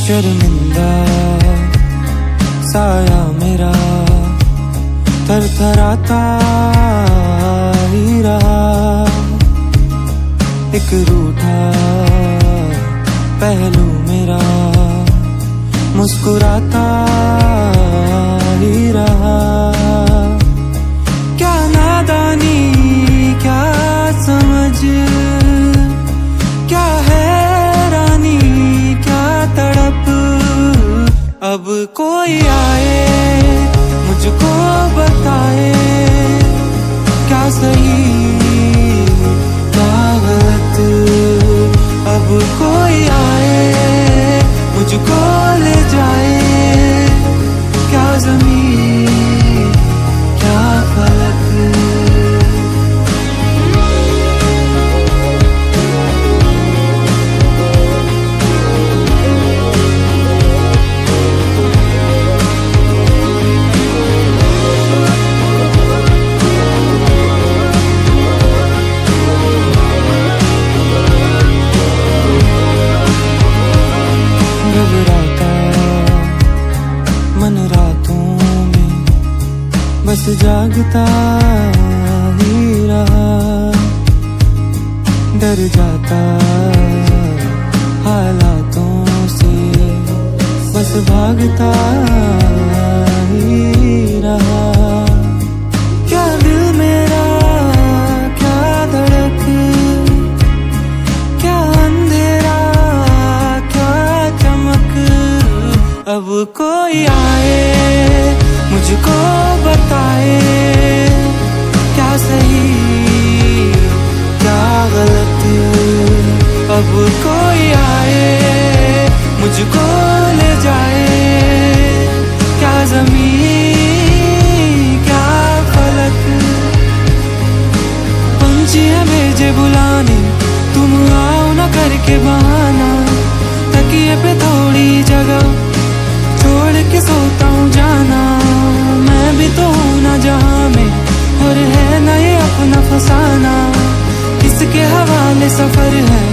शर्मिंदा साया मेरा थरथराता ही रहा। एक रूठा पहलू मेरा मुस्कुराता ही रहा। क्या नादानी क्या समझ, क्या हैरानी क्या तड़प। अब कोई आए मुझको बताए क्या सही क्या गलत। अब कोई आए मुझको ले जाए क्या ज़मीन क्या फलक। मन रातों में बस जागता ही रहा। डर जाता हालातों से बस भागता ही रहा। क्या दिल मेरा क्या धड़क, क्या अंधेरा क्या चमक। अब कोई आए मुझको बताए क्या सही क्या गलत। अब कोई आए मुझको ले जाए क्या ज़मीन क्या फलक। पंछी भेजे बुलाने तुम आओ न करके बहाना। तकिए पे थोड़ी जगह छोड़ के सोता हूँ जाना। मैं भी तो हूँ ना जहाँ में और है ना ये अपना फसाना। किसके हवाले सफर है